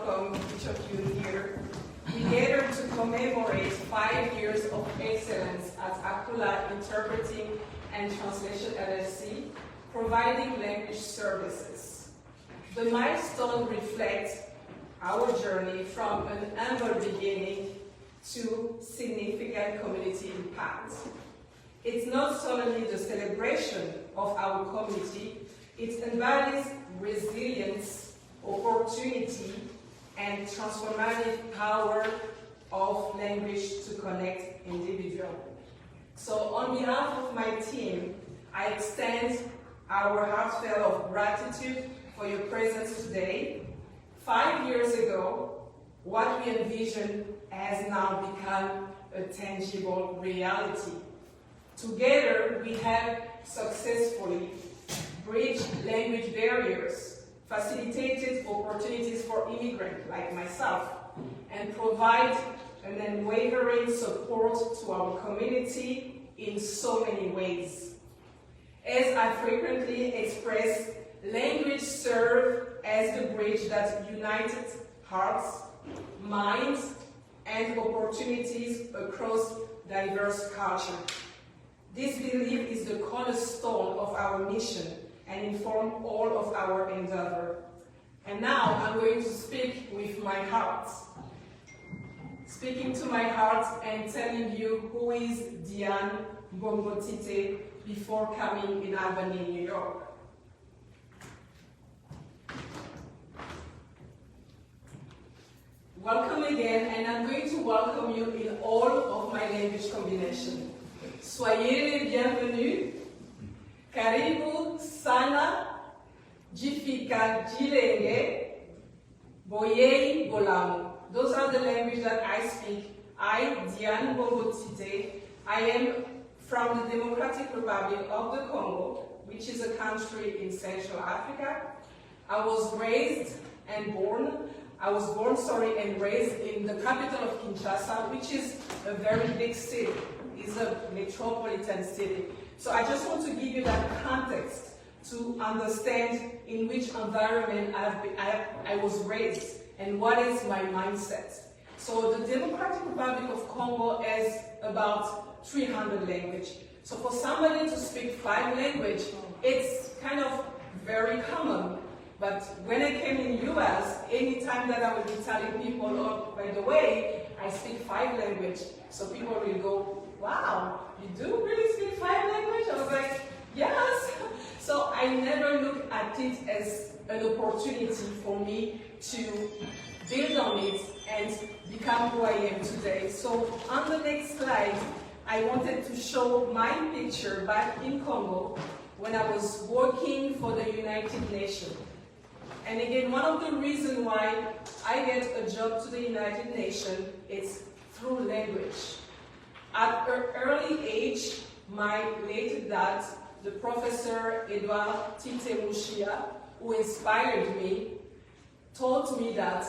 welcome each of you here. We gathered to commemorate 5 years of excellence at AKULA Interpreting and Translation LLC, providing language services. The milestone reflects our journey from an humble beginning to significant community impact. It's not solely the celebration of our community, it embodies resilience, opportunity, and transformative power of language to connect individuals. So on behalf of my team, I extend our heartfelt of gratitude for your presence today. 5 years ago, what we envisioned has now become a tangible reality. Together, we have successfully bridged language barriers, facilitated opportunities for immigrants like myself, and provide an unwavering support to our community in so many ways. As I frequently express, language serves as the bridge that united hearts, minds, and opportunities across diverse cultures. This belief is the cornerstone of our mission and informs all of our endeavor. And now I'm going to speak with my heart. Speaking to my heart and telling you who is Diane Mbombo Tite before coming in Albany, New York. Welcome again, and I'm going to welcome you in all of my language combinations. Soyez les bienvenus. Karibu sana. Jifika jilenge. Boyei bolamu. Those are the languages that I speak. I, Diane Mbombo Tite, I am from the Democratic Republic of the Congo, which is a country in Central Africa. I was born and raised in the capital of Kinshasa, which is a very big city. It's a metropolitan city. So I just want to give you that context to understand in which environment I was raised and what is my mindset. So the Democratic Republic of Congo has about 300 languages. So for somebody to speak 5 languages, it's kind of very common. But when I came in the US, anytime that I would be telling people, oh, by the way, I speak 5 languages, so people will go, wow, you do really speak 5 languages? I was like, yes. So I never looked at it as an opportunity for me to build on it and become who I am today. So on the next slide, I wanted to show my picture back in Congo when I was working for the United Nations. And again, one of the reasons why I get a job to the United Nations is through language. At an early age, my late dad, the Professor Edouard Tite Mushia, who inspired me, told me that,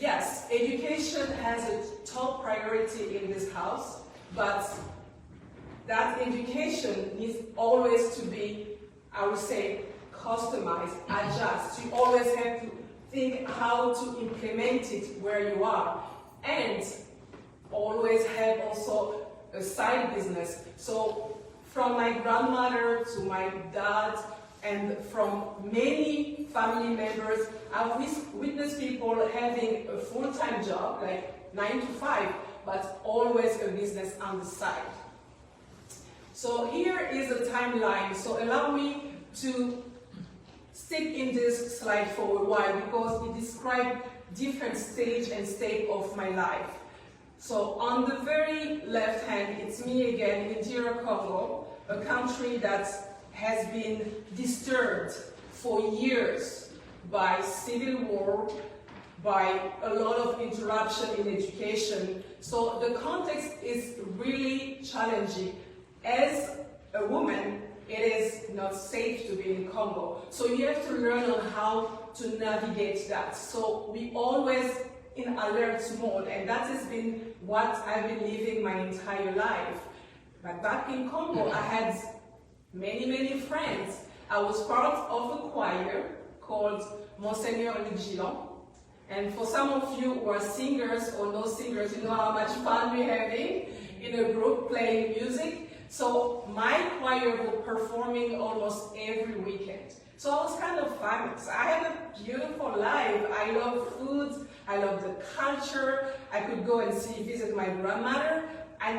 yes, education has a top priority in this house, but that education needs always to be, I would say, customized, adjust. You always have to think how to implement it where you are, and always have also a side business. So from my grandmother to my dad and from many family members, I've witnessed people having a full-time job, like 9 to 5, but always a business on the side. So here is a timeline. So allow me to stick in this slide for a while because it describes different stage and state of my life. So on the very left hand, it's me again in DR Congo, a country that has been disturbed for years by civil war, by a lot of interruption in education. So the context is really challenging. As a woman, it is not safe to be in Congo. So you have to learn on how to navigate that. So we always in alert mode, and that has been what I've been living my entire life. But back in Congo, I had many friends. I was part of a choir called Monseigneur Vigilant, And for some of you who are singers or no singers, you know how much fun we're having in a group playing music. So my choir was performing almost every weekend. So I was kind of famous. I had a beautiful life. I love food. I love the culture. I could go and visit my grandmother. I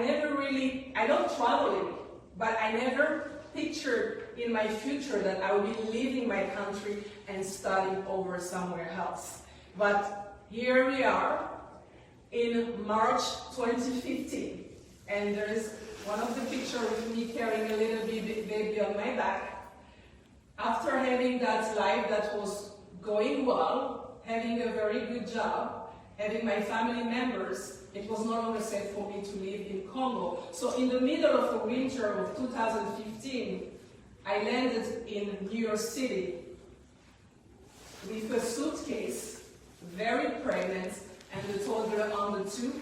love traveling, but I never pictured in my future that I would be leaving my country and studying over somewhere else. But here we are in March 2015, and there is one of the pictures with me carrying a little baby on my back. After having that life that was going well, having a very good job, having my family members, it was no longer safe for me to live in Congo. So in the middle of the winter of 2015, I landed in New York City with a suitcase, very pregnant, and a toddler on the tube,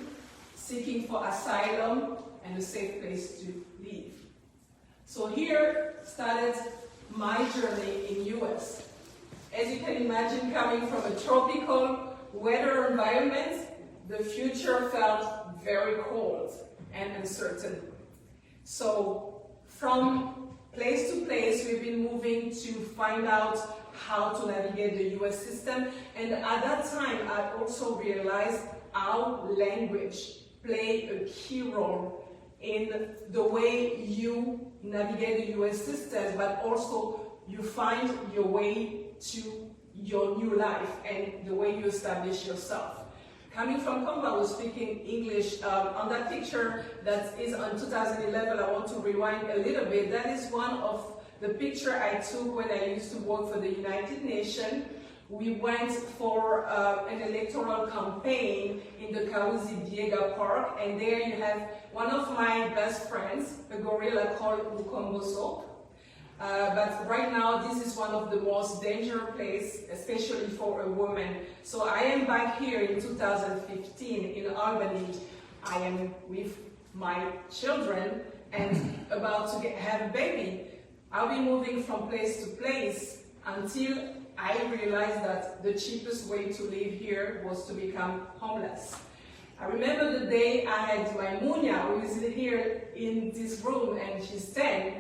seeking for asylum and a safe place to live. So here started my journey in US. As you can imagine, coming from a tropical weather environment, the future felt very cold and uncertain. So from place to place, we've been moving to find out how to navigate the US system. And at that time, I also realized how language plays a key role in the way you navigate the US system, but also you find your way to your new life and the way you establish yourself. Coming from Congo, I was speaking English. On that picture that is on 2011, I want to rewind a little bit. That is one of the picture I took when I used to work for the United Nations. We went for an electoral campaign in the Kauzi-Biega Park, and there you have one of my best friends, a gorilla called Mukomboso. But right now, this is one of the most dangerous places, especially for a woman. So I am back here in 2015 in Albany. I am with my children and about to have a baby. I'll be moving from place to place until I realized that the cheapest way to live here was to become homeless. I remember the day I had my Munya, who is here in this room, and she's 10.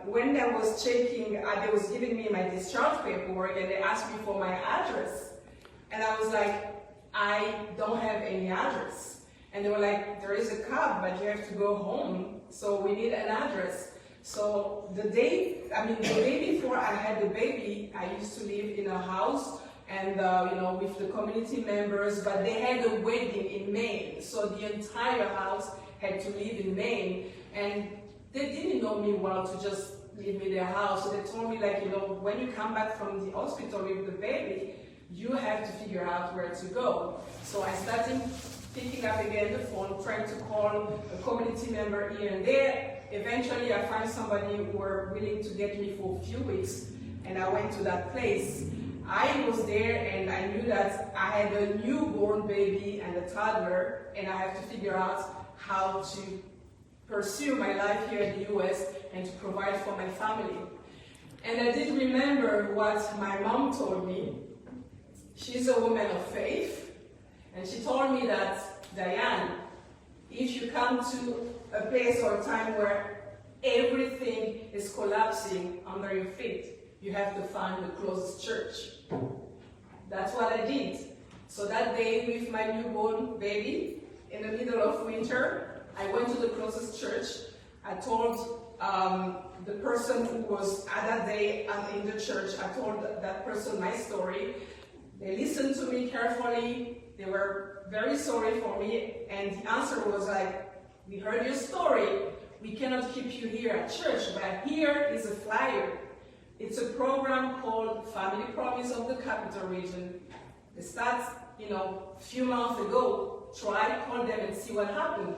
When I was checking, they was giving me my discharge paperwork, and they asked me for my address. And I was like, I don't have any address. And they were like, there is a cab, but you have to go home, so we need an address. So the day before I had the baby, I used to live in a house and with the community members, but they had a wedding in Maine, so the entire house had to live in Maine, and they didn't know me well to just leave me their house. So they told me, like, when you come back from the hospital with the baby, you have to figure out where to go. So I started picking up again the phone, trying to call a community member here and there. Eventually, I found somebody who were willing to get me for a few weeks, and I went to that place. I was there, and I knew that I had a newborn baby and a toddler, and I had to figure out how to pursue my life here in the US and to provide for my family. And I did remember what my mom told me. She's a woman of faith, and she told me that, Diane, if you come to a place or a time where everything is collapsing under your feet, you have to find the closest church. That's what I did. So that day with my newborn baby, in the middle of winter, I went to the closest church. I told the person who was at that day in the church, I told that person my story. They listened to me carefully. They were very sorry for me. And the answer was like, we heard your story. We cannot keep you here at church, but here is a flyer. It's a program called Family Promise of the Capital Region. It starts, a few months ago. Try, call them and see what happened.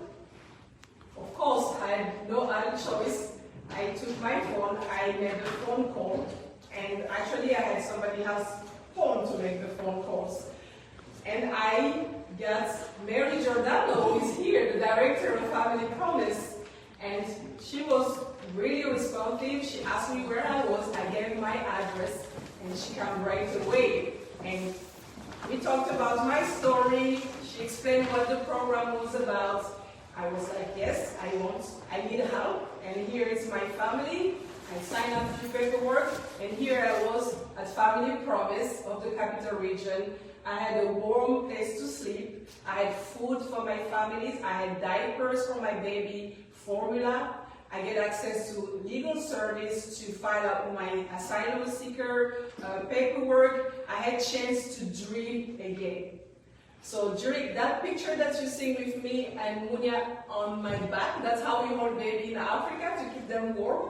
Of course, I had no other choice. I took my phone, I made a phone call, and actually I had somebody else's phone to make the phone calls. And I got Mary Giordano, who is here, the director of Family Promise, and she was really responsive. She asked me where I was, I gave my address, and she came right away. And We talked about my story. She explained what the program was about. I was like, yes, I need help. And here is my family. I signed up for paperwork, and here I was at Family Promise of the Capital Region. I had a warm place to sleep. I had food for my families. I had diapers for my baby, formula. I get access to legal service to file out my asylum seeker paperwork. I had chance to dream again. So during that picture that you see with me and Munya on my back, that's how we hold baby in Africa to keep them warm.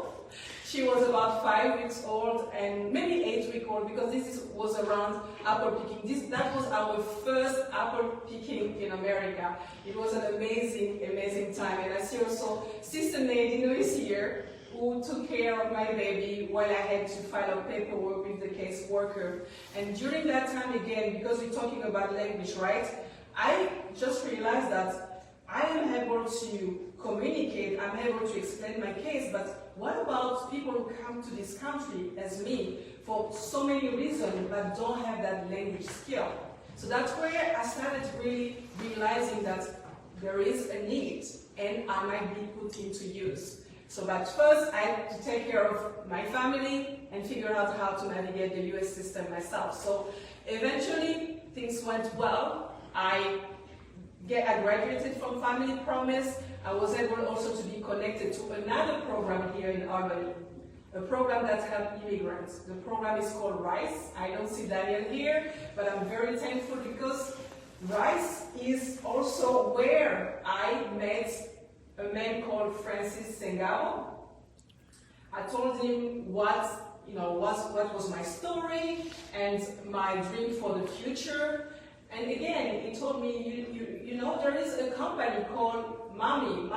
She was about 5 weeks old and maybe 8 weeks old, because this was around apple picking. That was our first apple picking in America. It was an amazing, amazing time. And I see also Sister Nadine who is here, who took care of my baby while I had to file a paperwork with the caseworker. And during that time, again, because we're talking about language, right? I just realized that I am able to communicate, I'm able to explain my case, but what about people who come to this country as me for so many reasons but don't have that language skill? So that's where I started really realizing that there is a need and I might be put into use. So but first I had to take care of my family and figure out how to navigate the US system myself. So eventually things went well. I graduated from Family Promise. I was able also to be connected to another program here in Albany, a program that helps immigrants. The program is called RISE. I don't see Daniel here, but I'm very thankful because RISE is also where I met a man called Francis Sengao. I told him what was my story and my dream for the future. And again, he told me, you know, there is a company called Mommy.